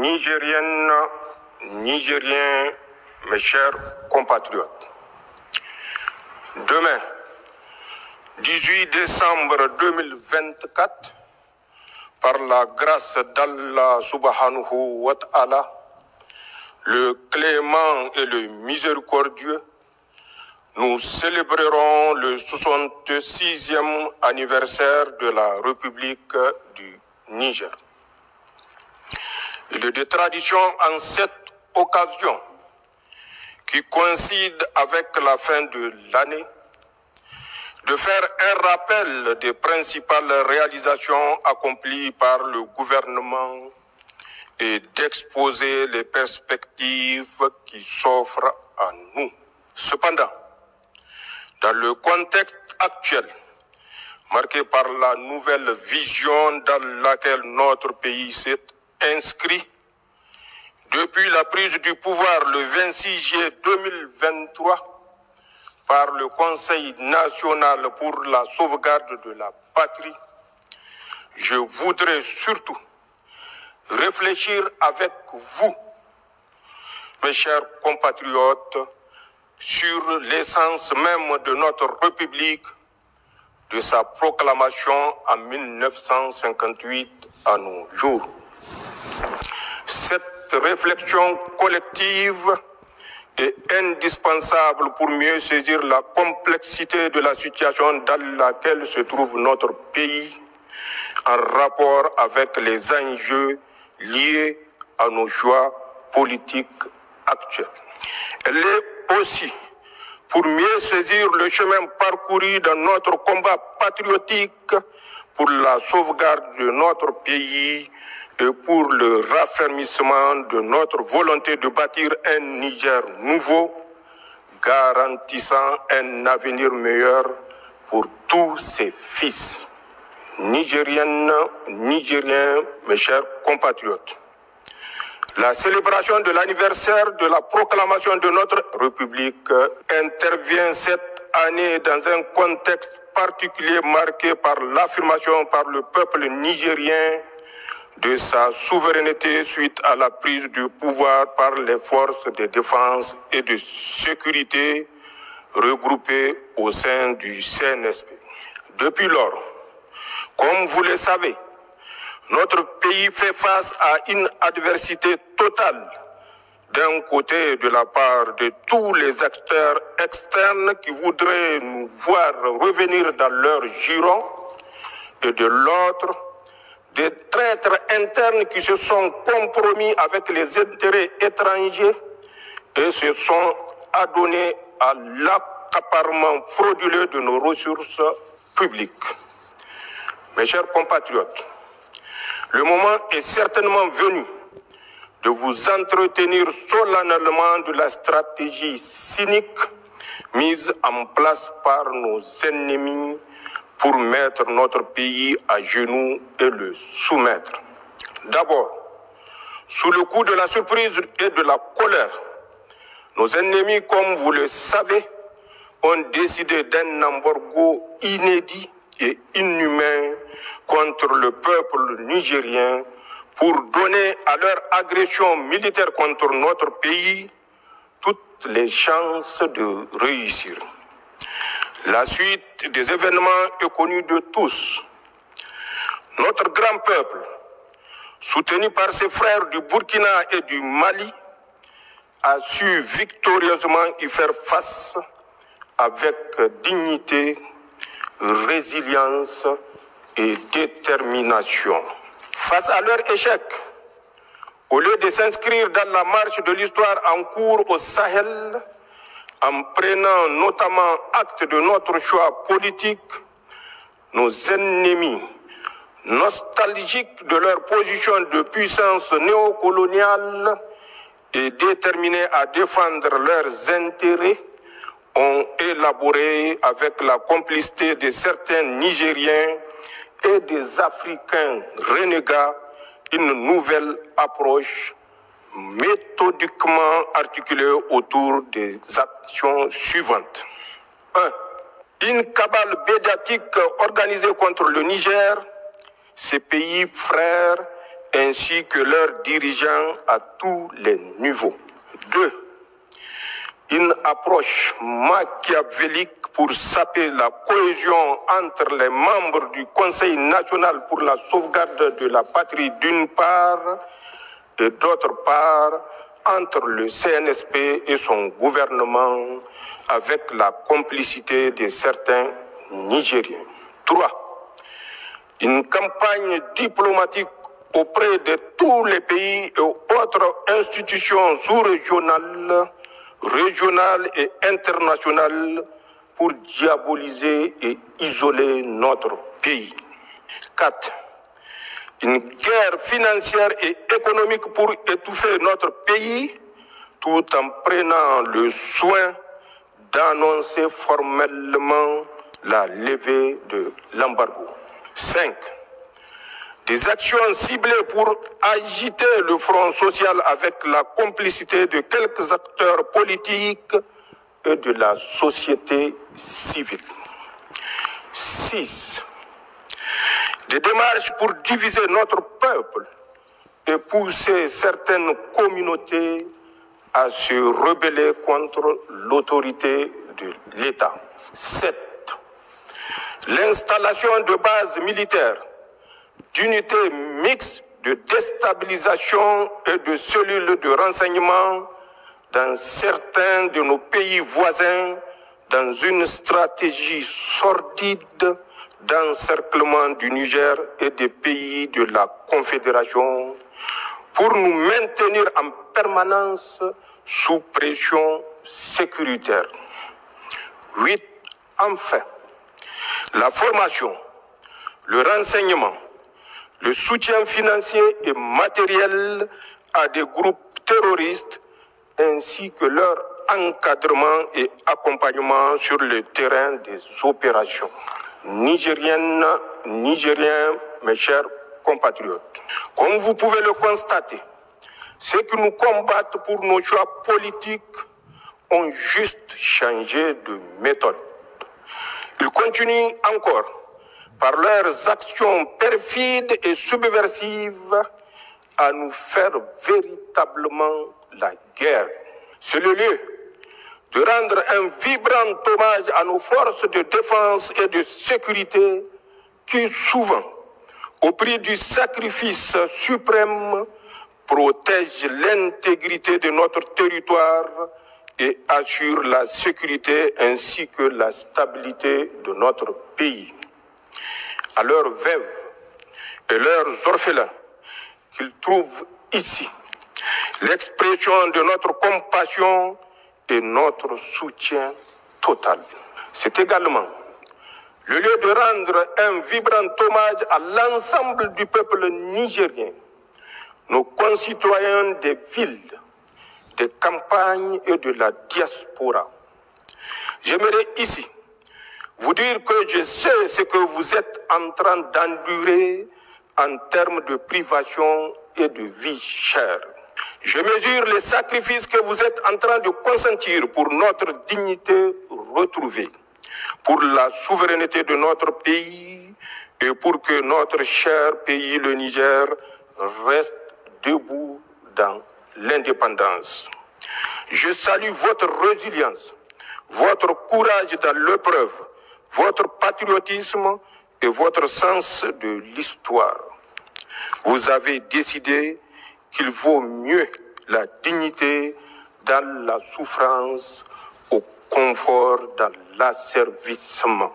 Nigériennes, Nigériens, mes chers compatriotes. Demain, 18 décembre 2024, par la grâce d'Allah subhanahu wa ta'ala, le clément et le miséricordieux, nous célébrerons le 66e anniversaire de la République du Niger. Il est de tradition en cette occasion, qui coïncide avec la fin de l'année, de faire un rappel des principales réalisations accomplies par le gouvernement et d'exposer les perspectives qui s'offrent à nous. Cependant, dans le contexte actuel, marqué par la nouvelle vision dans laquelle notre pays s'est inscrit, depuis la prise du pouvoir le 26 juillet 2023 par le Conseil national pour la sauvegarde de la patrie, je voudrais surtout réfléchir avec vous, mes chers compatriotes, sur l'essence même de notre République, de sa proclamation en 1958 à nos jours. Cette réflexion collective est indispensable pour mieux saisir la complexité de la situation dans laquelle se trouve notre pays en rapport avec les enjeux liés à nos choix politiques actuels. Elle est aussi pour mieux saisir le chemin parcouru dans notre combat patriotique pour la sauvegarde de notre pays et pour le raffermissement de notre volonté de bâtir un Niger nouveau, garantissant un avenir meilleur pour tous ses fils. Nigériennes, Nigériens, mes chers compatriotes, la célébration de l'anniversaire de la proclamation de notre République intervient cette année dans un contexte particulier marqué par l'affirmation par le peuple nigérien de sa souveraineté suite à la prise du pouvoir par les forces de défense et de sécurité regroupées au sein du CNSP. Depuis lors, comme vous le savez, notre pays fait face à une adversité totale, d'un côté de la part de tous les acteurs externes qui voudraient nous voir revenir dans leur giron, et de l'autre, des traîtres internes qui se sont compromis avec les intérêts étrangers et se sont adonnés à l'accaparement frauduleux de nos ressources publiques. Mes chers compatriotes, le moment est certainement venu de vous entretenir solennellement de la stratégie cynique mise en place par nos ennemis pour mettre notre pays à genoux et le soumettre. D'abord, sous le coup de la surprise et de la colère, nos ennemis, comme vous le savez, ont décidé d'un embargo inédit et inhumain contre le peuple nigérien pour donner à leur agression militaire contre notre pays toutes les chances de réussir. La suite des événements est connue de tous. Notre grand peuple, soutenu par ses frères du Burkina et du Mali, a su victorieusement y faire face avec dignité, résilience et détermination. Face à leur échec, au lieu de s'inscrire dans la marche de l'histoire en cours au Sahel, en prenant notamment acte de notre choix politique, nos ennemis, nostalgiques de leur position de puissance néocoloniale et déterminés à défendre leurs intérêts, ont élaboré avec la complicité de certains Nigériens et des Africains renégats une nouvelle approche méthodiquement articulée autour des actions suivantes. 1. Une cabale médiatique organisée contre le Niger, ses pays frères ainsi que leurs dirigeants à tous les niveaux. 2. Une approche machiavélique pour saper la cohésion entre les membres du Conseil national pour la sauvegarde de la patrie d'une part et d'autre part entre le CNSP et son gouvernement avec la complicité de certains Nigériens. 3. Une campagne diplomatique auprès de tous les pays et autres institutions sous-régionales, régionales et internationales pour diaboliser et isoler notre pays. 4. Une guerre financière et économique pour étouffer notre pays, tout en prenant le soin d'annoncer formellement la levée de l'embargo. 5. Des actions ciblées pour agiter le front social avec la complicité de quelques acteurs politiques et de la société civile. 6. Des démarches pour diviser notre peuple et pousser certaines communautés à se rebeller contre l'autorité de l'État. 7. L'installation de bases militaires, d'unités mixtes de déstabilisation et de cellules de renseignement dans certains de nos pays voisins dans une stratégie sordide d'encerclement du Niger et des pays de la Confédération pour nous maintenir en permanence sous pression sécuritaire. 8. Enfin, la formation, le renseignement, le soutien financier et matériel à des groupes terroristes ainsi que leur encadrement et accompagnement sur le terrain des opérations. Nigériennes, Nigériens, mes chers compatriotes, comme vous pouvez le constater, ceux qui nous combattent pour nos choix politiques ont juste changé de méthode. Ils continuent encore, par leurs actions perfides et subversives, à nous faire véritablement la guerre. C'est le lieu de rendre un vibrant hommage à nos forces de défense et de sécurité qui, souvent, au prix du sacrifice suprême, protègent l'intégrité de notre territoire et assurent la sécurité ainsi que la stabilité de notre pays. À leurs veuves et leurs orphelins qu'ils trouvent ici, l'expression de notre compassion et notre soutien total. C'est également le lieu de rendre un vibrant hommage à l'ensemble du peuple nigérien, nos concitoyens des villes, des campagnes et de la diaspora. J'aimerais ici vous dire que je sais ce que vous êtes en train d'endurer en termes de privation et de vie chère. Je mesure les sacrifices que vous êtes en train de consentir pour notre dignité retrouvée, pour la souveraineté de notre pays et pour que notre cher pays, le Niger, reste debout dans l'indépendance. Je salue votre résilience, votre courage dans l'épreuve, votre patriotisme et votre sens de l'histoire. Vous avez décidé qu'il vaut mieux la dignité dans la souffrance au confort dans l'asservissement.